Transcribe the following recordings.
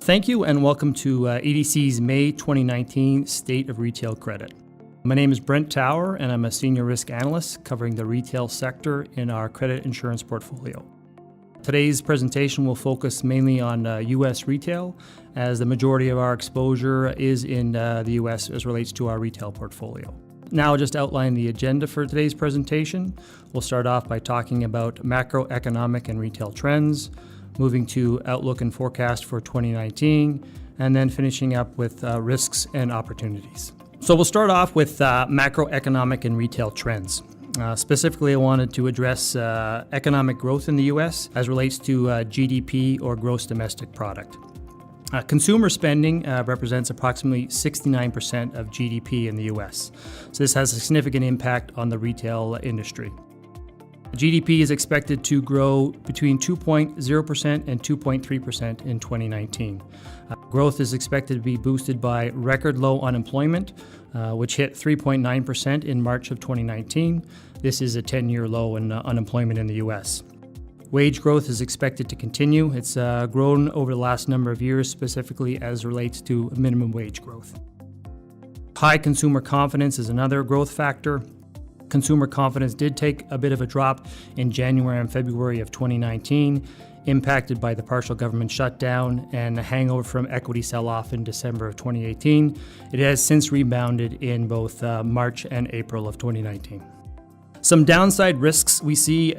Thank you and welcome to EDC's May 2019 State of Retail Credit. My name is Brent Tower and I'm a Senior Risk Analyst covering the retail sector in our credit insurance portfolio. Today's presentation will focus mainly on U.S. retail, as the majority of our exposure is in the U.S. as relates to our retail portfolio. Now I'll just outline the agenda for today's presentation. We'll start off by talking about macroeconomic and retail trends, moving to outlook and forecast for 2019, and then finishing up with risks and opportunities. So we'll start off with macroeconomic and retail trends. Specifically, I wanted to address economic growth in the U.S. as relates to GDP or gross domestic product. Consumer spending represents approximately 69% of GDP in the U.S. So this has a significant impact on the retail industry. GDP is expected to grow between 2.0% and 2.3% in 2019. Growth is expected to be boosted by record low unemployment, which hit 3.9% in March of 2019. This is a 10-year low in unemployment in the U.S. Wage growth is expected to continue. It's grown over the last number of years, specifically as relates to minimum wage growth. High consumer confidence is another growth factor. Consumer confidence did take a bit of a drop in January and February of 2019, impacted by the partial government shutdown and the hangover from equity sell-off in December of 2018. It has since rebounded in both March and April of 2019. Some downside risks we see in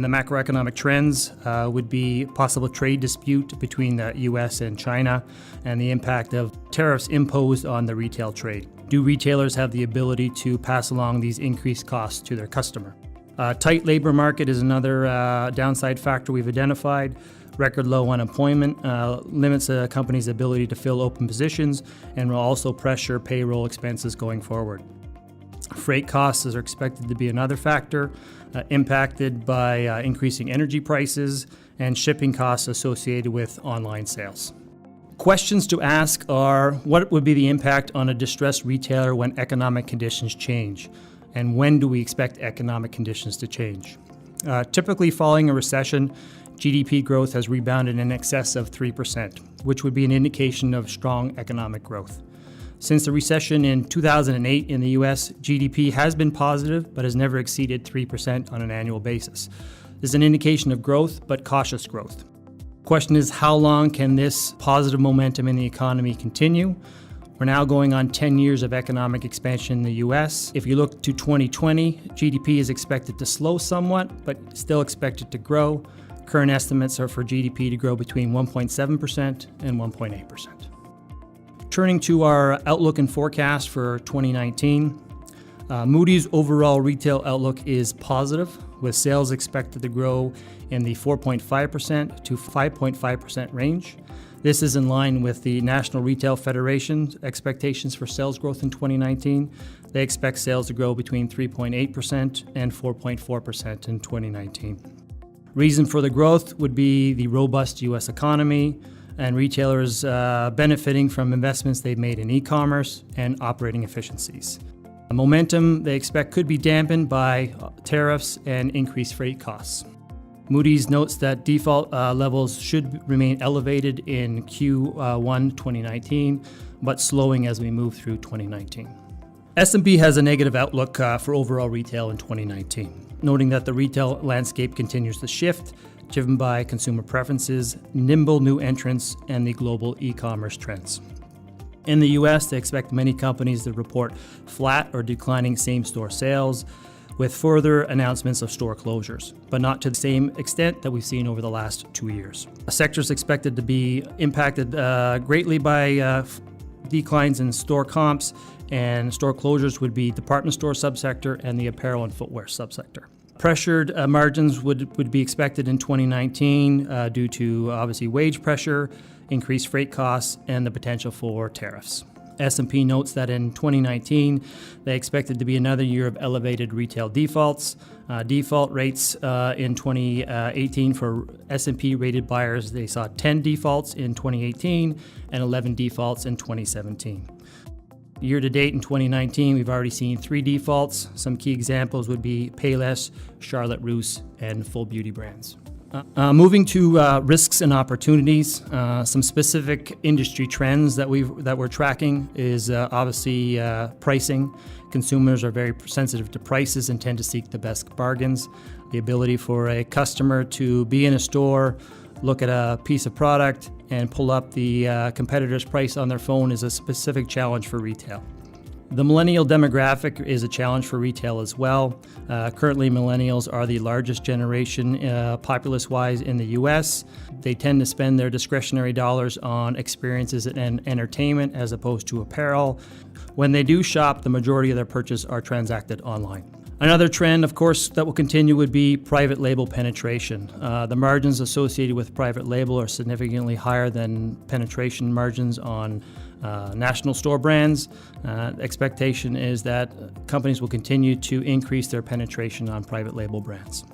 the macroeconomic trends would be possible trade dispute between the U.S. and China and the impact of tariffs imposed on the retail trade. Do retailers have the ability to pass along these increased costs to their customer? Tight labor market is another downside factor we've identified. Record low unemployment limits a company's ability to fill open positions and will also pressure payroll expenses going forward. Freight costs are expected to be another factor, impacted by increasing energy prices and shipping costs associated with online sales. Questions to ask are, what would be the impact on a distressed retailer when economic conditions change? And when do we expect economic conditions to change? Typically, following a recession, GDP growth has rebounded in excess of 3%, which would be an indication of strong economic growth. Since the recession in 2008 in the U.S., GDP has been positive, but has never exceeded 3% on an annual basis. This is an indication of growth, but cautious growth. Question is, how long can this positive momentum in the economy continue? We're now going on 10 years of economic expansion in the U.S. If you look to 2020, GDP is expected to slow somewhat, but still expected to grow. Current estimates are for GDP to grow between 1.7% and 1.8%. Turning to our outlook and forecast for 2019, Moody's overall retail outlook is positive, with sales expected to grow in the 4.5% to 5.5% range. This is in line with the National Retail Federation's expectations for sales growth in 2019. They expect sales to grow between 3.8% and 4.4% in 2019. Reason for the growth would be the robust U.S. economy and retailers benefiting from investments they've made in e-commerce and operating efficiencies. Momentum they expect could be dampened by tariffs and increased freight costs. Moody's notes that default levels should remain elevated in Q1 2019, but slowing as we move through 2019. S&P has a negative outlook for overall retail in 2019, noting that the retail landscape continues to shift, driven by consumer preferences, nimble new entrants, and the global e-commerce trends. In the U.S., they expect many companies to report flat or declining same-store sales, with further announcements of store closures, but not to the same extent that we've seen over the last 2 years. The sector is expected to be impacted greatly by declines in store comps, and store closures would be department store subsector and the apparel and footwear subsector. Pressured margins would be expected in 2019 due to obviously wage pressure, increased freight costs, and the potential for tariffs. S&P notes that in 2019, they expected to be another year of elevated retail defaults. Default rates in 2018 for S&P rated buyers, they saw 10 defaults in 2018 and 11 defaults in 2017. Year to date in 2019, we've already seen 3 defaults. Some key examples would be Payless, Charlotte Russe, and Full Beauty Brands. Moving to risks and opportunities, some specific industry trends that we're tracking is obviously pricing. Consumers are very sensitive to prices and tend to seek the best bargains. The ability for a customer to be in a store, look at a piece of product, and pull up the competitor's price on their phone is a specific challenge for retail. The millennial demographic is a challenge for retail as well. Currently, millennials are the largest generation populace-wise in the U.S. They tend to spend their discretionary dollars on experiences and entertainment as opposed to apparel. When they do shop, the majority of their purchases are transacted online. Another trend, of course, that will continue would be private label penetration. The margins associated with private label are significantly higher than penetration margins on national store brands. Expectation is that companies will continue to increase their penetration on private label brands.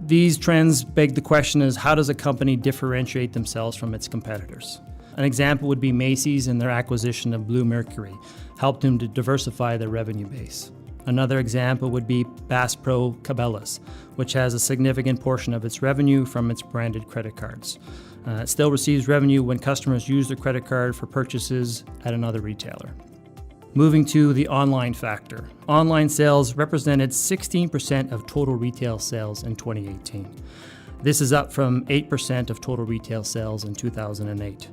These trends beg the question is, how does a company differentiate themselves from its competitors? An example would be Macy's and their acquisition of Blue Mercury helped them to diversify their revenue base. Another example would be Bass Pro Cabela's, which has a significant portion of its revenue from its branded credit cards. It still receives revenue when customers use their credit card for purchases at another retailer. Moving to the online factor. Online sales represented 16% of total retail sales in 2018. This is up from 8% of total retail sales in 2008.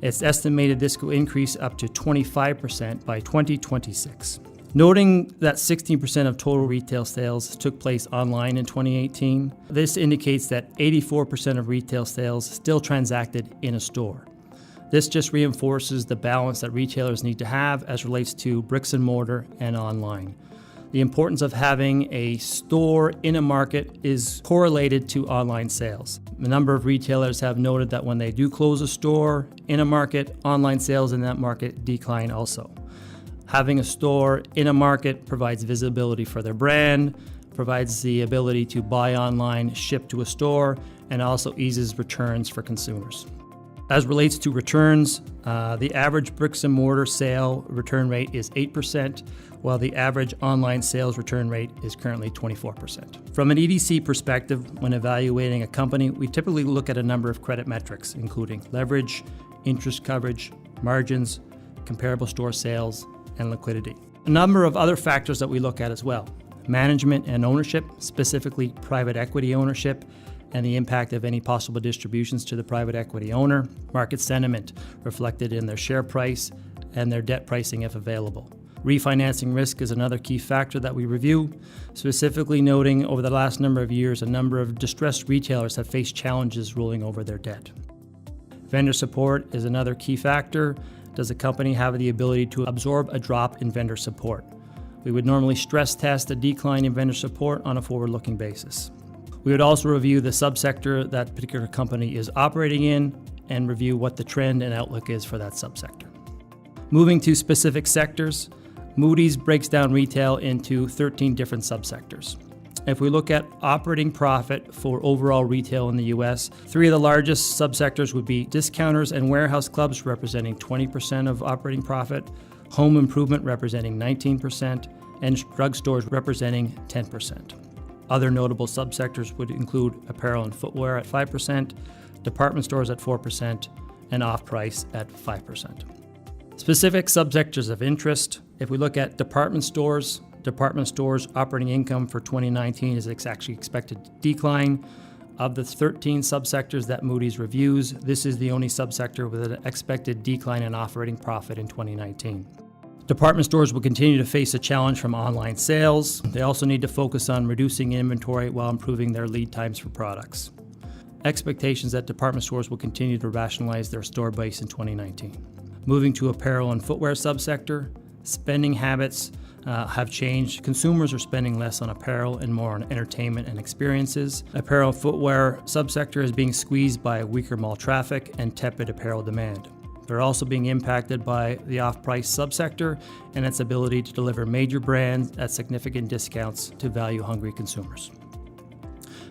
It's estimated this will increase up to 25% by 2026. Noting that 16% of total retail sales took place online in 2018, this indicates that 84% of retail sales still transacted in a store. This just reinforces the balance that retailers need to have as relates to bricks and mortar and online. The importance of having a store in a market is correlated to online sales. A number of retailers have noted that when they do close a store in a market, online sales in that market decline also. Having a store in a market provides visibility for their brand, provides the ability to buy online, ship to a store, and also eases returns for consumers. As relates to returns, the average bricks and mortar sale return rate is 8%, while the average online sales return rate is currently 24%. From an EDC perspective, when evaluating a company, we typically look at a number of credit metrics, including leverage, interest coverage, margins, comparable store sales, and liquidity. A number of other factors that we look at as well: management and ownership, specifically private equity ownership, and the impact of any possible distributions to the private equity owner, market sentiment reflected in their share price, and their debt pricing if available. Refinancing risk is another key factor that we review, specifically noting over the last number of years, a number of distressed retailers have faced challenges rolling over their debt. Vendor support is another key factor. Does a company have the ability to absorb a drop in vendor support? We would normally stress test a decline in vendor support on a forward-looking basis. We would also review the subsector that particular company is operating in and review what the trend and outlook is for that subsector. Moving to specific sectors, Moody's breaks down retail into 13 different subsectors. If we look at operating profit for overall retail in the U.S., three of the largest subsectors would be discounters and warehouse clubs, representing 20% of operating profit, home improvement representing 19%, and drugstores representing 10%. Other notable subsectors would include apparel and footwear at 5%, department stores at 4%, and off-price at 5%. Specific subsectors of interest: if we look at department stores operating income for 2019 is actually expected to decline. Of the 13 subsectors that Moody's reviews, this is the only subsector with an expected decline in operating profit in 2019. Department stores will continue to face a challenge from online sales. They also need to focus on reducing inventory while improving their lead times for products. Expectations that department stores will continue to rationalize their store base in 2019. Moving to apparel and footwear subsector, spending habits have changed. Consumers are spending less on apparel and more on entertainment and experiences. Apparel and footwear subsector is being squeezed by weaker mall traffic and tepid apparel demand. They're also being impacted by the off-price subsector and its ability to deliver major brands at significant discounts to value-hungry consumers.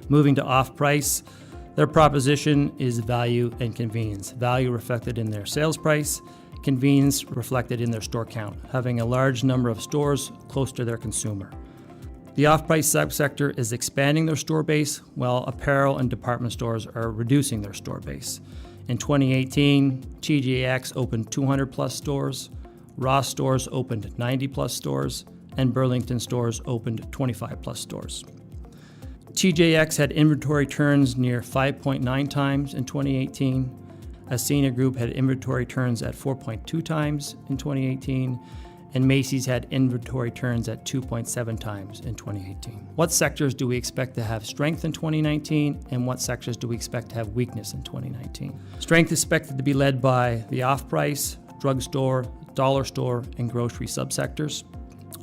Moving to off-price, their proposition is value and convenience. Value reflected in their sales price, convenience reflected in their store count, having a large number of stores close to their consumer. The off-price subsector is expanding their store base, while apparel and department stores are reducing their store base. In 2018, TJX opened 200 plus stores, Ross stores opened 90 plus stores, and Burlington stores opened 25 plus stores. TJX had inventory turns near 5.9 times in 2018. Ascena Group had inventory turns at 4.2 times in 2018. And Macy's had inventory turns at 2.7 times in 2018. What sectors do we expect to have strength in 2019, and what sectors do we expect to have weakness in 2019? Strength is expected to be led by the off-price, drugstore, dollar store, and grocery subsectors,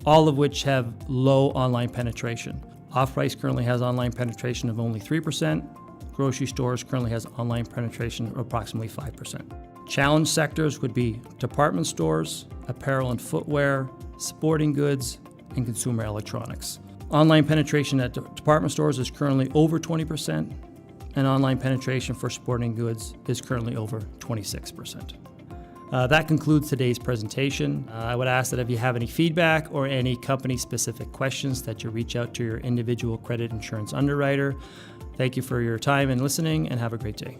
all of which have low online penetration. Off-price currently has online penetration of only 3%. Grocery stores currently has online penetration of approximately 5%. Challenge sectors would be department stores, apparel and footwear, sporting goods, and consumer electronics. Online penetration at department stores is currently over 20%, and online penetration for sporting goods is currently over 26%. That concludes today's presentation. I would ask that if you have any feedback or any company-specific questions that you reach out to your individual credit insurance underwriter. Thank you for your time and listening, and have a great day.